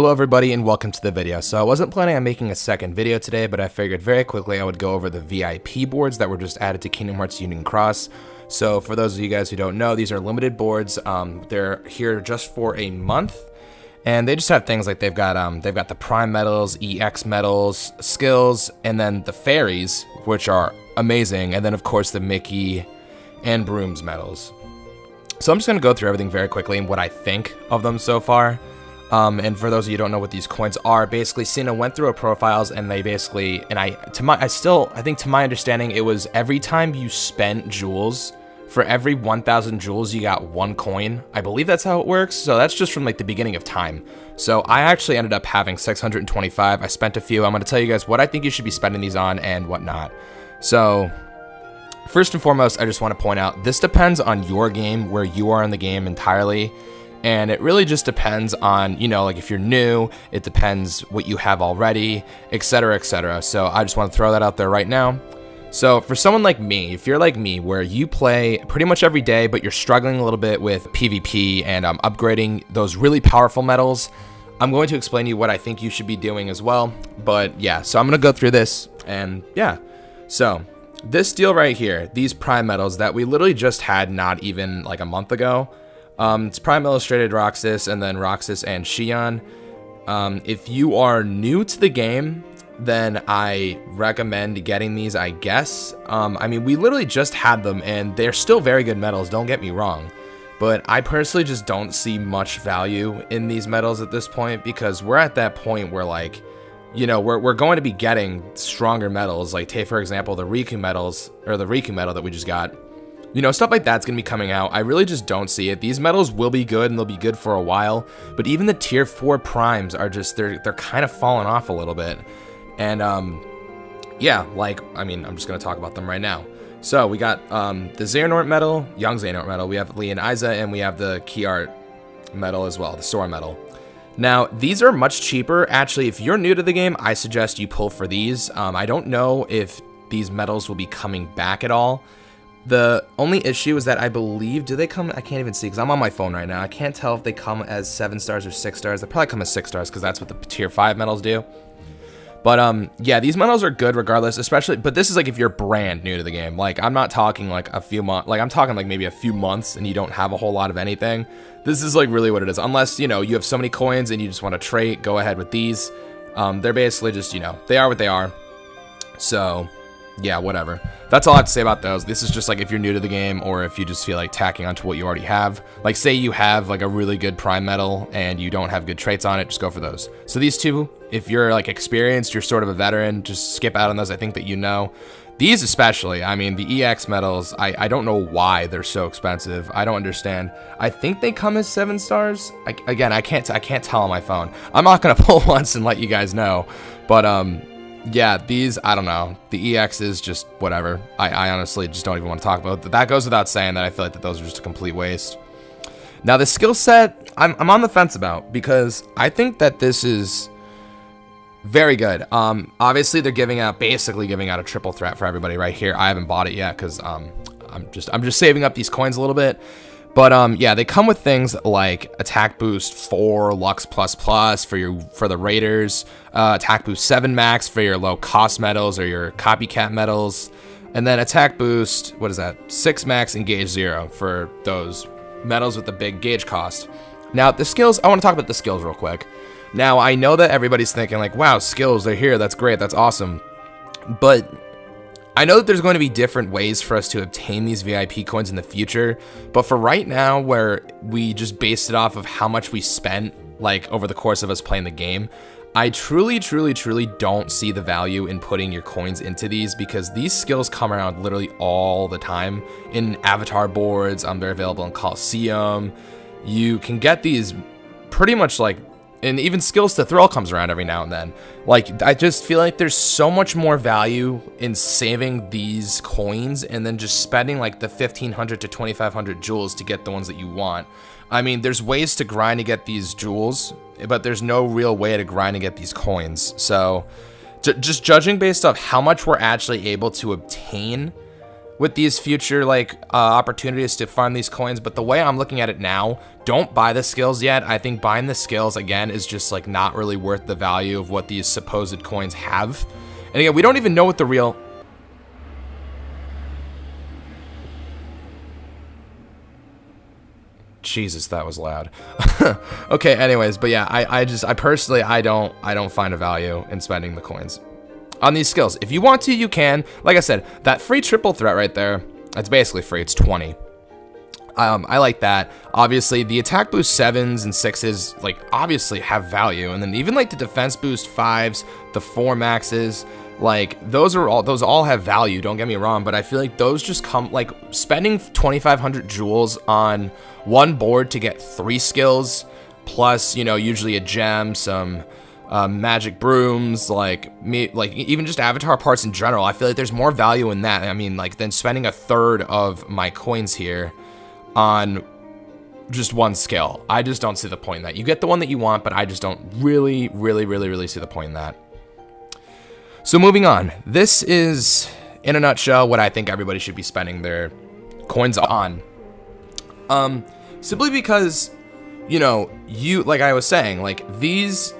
Hello everybody and welcome to the video. So I wasn't planning on making a second video today, but I figured very quickly I would go over the VIP boards that were just added to Kingdom Hearts Union Cross. So for those of you guys who don't know, these are limited boards. They're here just for a month, and they just have things like they've got the Prime medals, EX medals, skills, and then the fairies, which are amazing, and then of course the Mickey and Brooms medals. So I'm just gonna go through everything very quickly and what I think of them so far. And for those of you who don't know what these coins are, basically Cena went through her profiles and they basically, and I think to my understanding, it was every time you spent jewels, for every 1,000 jewels, you got one coin. I believe that's how it works. So that's just from like the beginning of time. So I actually ended up having 625. I spent a few. I'm going to tell you guys what I think you should be spending these on and whatnot. So first and foremost, I just want to point out, this depends on your game, where you are in the game entirely. And it really just depends on, you know, like if you're new, it depends what you have already, etc., etc. So I just want to throw that out there right now. So for someone like me, if you're like me, where you play pretty much every day, but you're struggling a little bit with PvP and upgrading those really powerful medals, I'm going to explain to you what I think you should be doing as well. But yeah, so I'm going to go through this and yeah. So this deal right here, these Prime medals that we literally just had not even like a month ago. It's Prime Illustrated Roxas and then Roxas and Xion. If you are new to the game, then I recommend getting these, I guess. I mean, we literally just had them and they're still very good medals, don't get me wrong. But I personally just don't see much value in these medals at this point, because we're at that point where, like, you know, we're going to be getting stronger medals. Like, take for example the Riku medals, or the Riku medal that we just got. You know, stuff like that's going to be coming out. I really just don't see it. These medals will be good and they'll be good for a while, but even the tier 4 primes are just, they're kind of falling off a little bit. And yeah, like, I mean, I'm just going to talk about them right now. So we got the Xehanort medal, Young Xehanort medal, we have Lee and Isa, and we have the Kiart medal as well, the Sora medal. Now, these are much cheaper. Actually, if you're new to the game, I suggest you pull for these. I don't know if these medals will be coming back at all. The only issue is that I believe, do they come, I can't even see because I'm on my phone right now. I can't tell if they come as 7 stars or 6 stars. They probably come as 6 stars because that's what the tier 5 medals do. But yeah, these medals are good regardless, especially, but this is like if you're brand new to the game. Like, I'm not talking like a few months, like I'm talking like maybe a few months and you don't have a whole lot of anything. This is like really what it is. Unless, you know, you have so many coins and you just want to trade, go ahead with these. They're basically just, you know, they are what they are. So yeah, whatever. That's all I have to say about those. This is just like if you're new to the game, or if you just feel like tacking onto what you already have. Like, say you have like a really good Prime medal and you don't have good traits on it, just go for those. So these two, if you're like experienced, you're sort of a veteran, just skip out on those. I think that you know. These especially, I mean, the EX medals, I don't know why they're so expensive. I don't understand. I think they come as 7 stars. Again, I can't tell on my phone. I'm not gonna pull once and let you guys know, but yeah, these, I don't know. The EX is just whatever. I honestly just don't even want to talk about it. That goes without saying that I feel like that those are just a complete waste. Now, the skill set, I'm on the fence about, because I think that this is very good. Obviously, they're basically giving out a triple threat for everybody right here. I haven't bought it yet because I'm just saving up these coins a little bit. But yeah, they come with things like attack boost 4 Lux plus for the Raiders, attack boost 7 max for your low cost medals or your copycat medals, and then attack boost, what is that, 6 max and gauge 0 for those medals with the big gauge cost. Now the skills, I want to talk about the skills real quick. Now I know that everybody's thinking like, wow, skills, they're here, that's great, that's awesome, but I know that there's going to be different ways for us to obtain these VIP coins in the future, but for right now, where we just based it off of how much we spent like over the course of us playing the game, I truly don't see the value in putting your coins into these, because these skills come around literally all the time in avatar boards. They're available in Coliseum. You can get these pretty much like, and even skills to thrill comes around every now and then. Like, I just feel like there's so much more value in saving these coins and then just spending like the 1,500 to 2,500 jewels to get the ones that you want. I mean, there's ways to grind to get these jewels, but there's no real way to grind to get these coins. So just judging based off how much we're actually able to obtain with these future like opportunities to farm these coins, but the way I'm looking at it now, don't buy the skills yet. I think buying the skills again is just like not really worth the value of what these supposed coins have. And again, we don't even know what the real... Jesus, that was loud. Okay, anyways, but yeah, I personally, I don't find a value in spending the coins on these skills. If you want to, you can. Like I said, that free triple threat right there, it's basically free. It's 20. I like that. Obviously, the attack boost 7s and 6s, like, obviously have value. And then even, like, the defense boost 5s, the 4 maxes, like, those all have value, don't get me wrong. But I feel like those just come, like, spending 2,500 jewels on one board to get 3 skills, plus, you know, usually a gem, some... magic brooms, like even just avatar parts in general. I feel like there's more value in that. I mean, like, than spending a third of my coins here on just one skill. I just don't see the point in that. You get the one that you want, but I just don't really see the point in that. So moving on, this is in a nutshell what I think everybody should be spending their coins on. Simply because, you know, like I was saying, like these,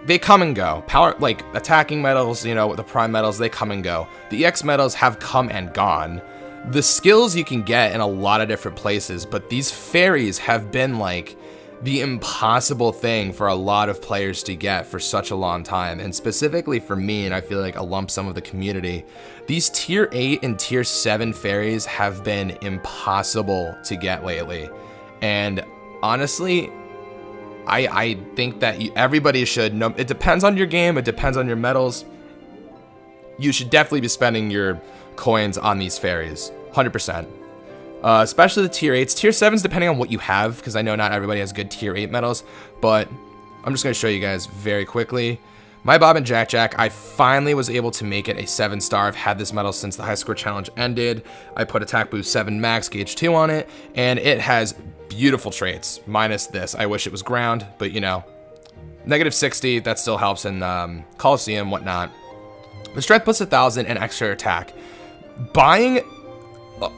they come and go. Power, like attacking medals, you know, with the prime medals, they come and go. The EX medals have come and gone. The skills you can get in a lot of different places, but these fairies have been like the impossible thing for a lot of players to get for such a long time. And specifically for me, and I feel like a lump sum of the community, these tier 8 and tier 7 fairies have been impossible to get lately. And honestly, I think that everybody should know. It depends on your game. It depends on your medals. You should definitely be spending your coins on these fairies, 100%. Especially the tier 8s. Tier 7s, depending on what you have, because I know not everybody has good tier 8 medals, but I'm just going to show you guys very quickly. My Bob and Jack Jack, I finally was able to make it a 7-star. I've had this medal since the high score challenge ended. I put attack boost 7 max, gauge 2 on it, and it has beautiful traits, minus this. I wish it was ground, but you know, negative 60, that still helps in Coliseum, whatnot. The strength plus 1,000 and extra attack. Buying,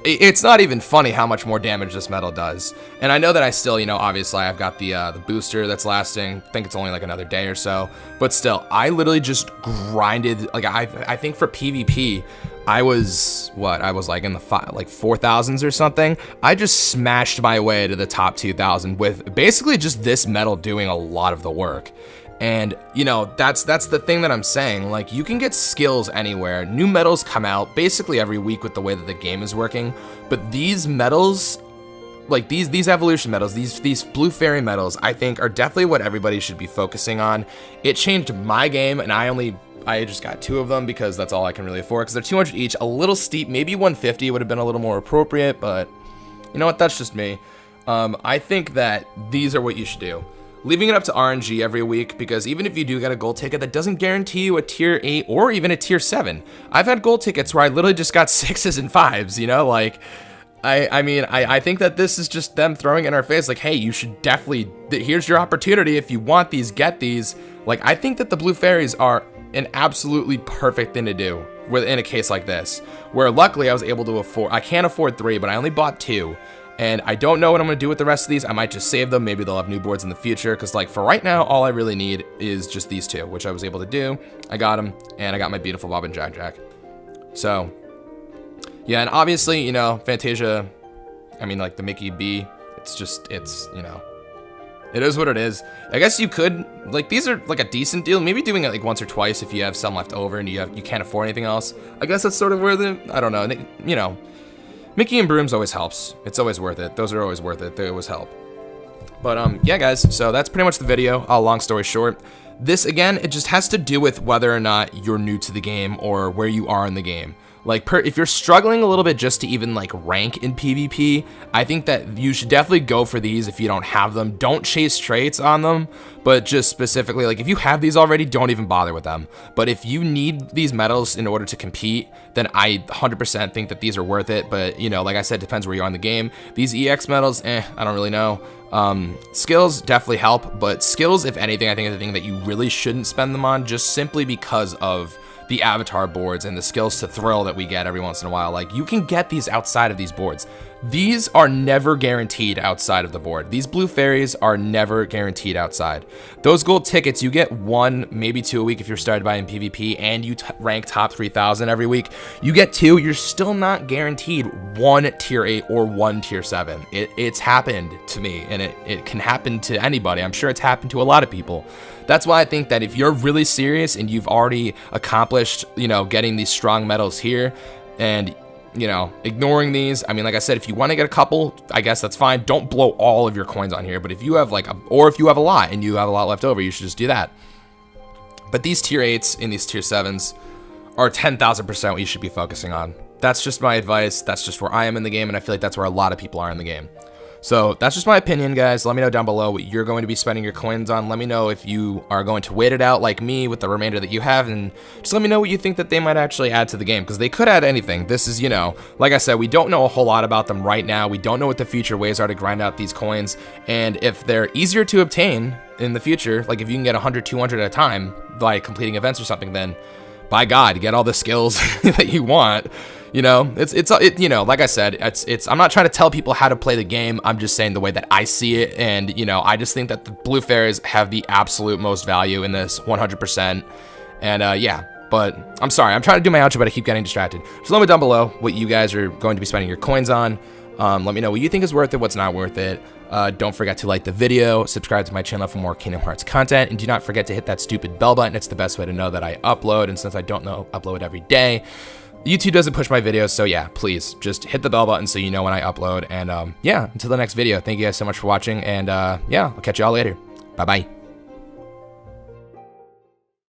it's not even funny how much more damage this medal does. And I know that I still, you know, obviously I've got the booster that's lasting. I think it's only like another day or so, but still, I literally just grinded. Like I think for PvP, I was like in the 4,000s or something. I just smashed my way to the top 2,000 with basically just this medal doing a lot of the work. And, you know, that's the thing that I'm saying. Like, you can get skills anywhere. New medals come out basically every week with the way that the game is working. But these medals, like these evolution medals, these blue fairy medals, I think are definitely what everybody should be focusing on. It changed my game, and I just got 2 of them because that's all I can really afford, because they're 200 each. A little steep. Maybe 150 would have been a little more appropriate, but you know what? That's just me. I think that these are what you should do. Leaving it up to RNG every week, because even if you do get a gold ticket, that doesn't guarantee you a tier 8 or even a tier 7. I've had gold tickets where I literally just got 6s and 5s, you know, like, I mean, I think that this is just them throwing in our face, like, hey, you should definitely, here's your opportunity. If you want these, get these. Like, I think that the blue fairies are an absolutely perfect thing to do in a case like this, where luckily I was able to afford, I can't afford 3, but I only bought 2. And I don't know what I'm going to do with the rest of these. I might just save them. Maybe they'll have new boards in the future. Because, like, for right now, all I really need is just these 2, which I was able to do. I got them, and I got my beautiful Bob and Jack Jack. So, yeah, and obviously, you know, Fantasia, I mean, like, the Mickey B, it's, you know, it is what it is. I guess you could, like, these are, like, a decent deal. Maybe doing it, like, once or twice if you have some left over and you can't afford anything else. I guess that's sort of where I don't know, you know. Mickey and Brooms always helps. It's always worth it. Those are always worth it. They always help. But yeah, guys, so that's pretty much the video. Long story short, this, again, it just has to do with whether or not you're new to the game or where you are in the game. Like, if you're struggling a little bit just to even, like, rank in PvP, I think that you should definitely go for these if you don't have them. Don't chase traits on them, but just specifically, like, if you have these already, don't even bother with them. But if you need these medals in order to compete, then I 100% think that these are worth it. But, you know, like I said, depends where you are in the game. These EX medals, I don't really know. Skills definitely help, but skills, if anything, I think is the thing that you really shouldn't spend them on, just simply because of the avatar boards and the skills to thrill that we get every once in a while. Like, you can get these outside of these boards. These are never guaranteed outside of the board. These blue fairies are never guaranteed outside. Those gold tickets, you get 1, maybe 2 a week if you're started by in PvP and you rank top 3,000 every week. You get 2, you're still not guaranteed 1 tier 8 or 1 tier 7. It's happened to me, and it can happen to anybody. I'm sure it's happened to a lot of people. That's why I think that if you're really serious and you've already accomplished, you know, getting these strong medals here, and you know, ignoring these, I mean, like I said, if you want to get a couple, I guess that's fine. Don't blow all of your coins on here. But if you have like or if you have a lot and you have a lot left over, you should just do that. But these tier 8s and these tier 7s are 10,000% what you should be focusing on. That's just my advice. That's just where I am in the game, and I feel like that's where a lot of people are in the game. So that's just my opinion, guys. Let me know down below what you're going to be spending your coins on. Let me know if you are going to wait it out like me with the remainder that you have, and just let me know what you think that they might actually add to the game, because they could add anything. This is, you know, like I said, we don't know a whole lot about them right now. We don't know what the future ways are to grind out these coins, and if they're easier to obtain in the future, like if you can get 100, 200 at a time by completing events or something, then by God, get all the skills that you want. You know, you know, like I said, I'm not trying to tell people how to play the game. I'm just saying the way that I see it. And, you know, I just think that the blue fairies have the absolute most value in this 100%. And, yeah, but I'm sorry. I'm trying to do my outro, but I keep getting distracted. So let me know down below what you guys are going to be spending your coins on. Let me know what you think is worth it, what's not worth it. Don't forget to like the video, subscribe to my channel for more Kingdom Hearts content, and do not forget to hit that stupid bell button. It's the best way to know that I upload, and since I don't upload every day, YouTube doesn't push my videos, so yeah, please just hit the bell button so you know when I upload. And yeah, until the next video, thank you guys so much for watching, and yeah, I'll catch you all later. Bye-bye.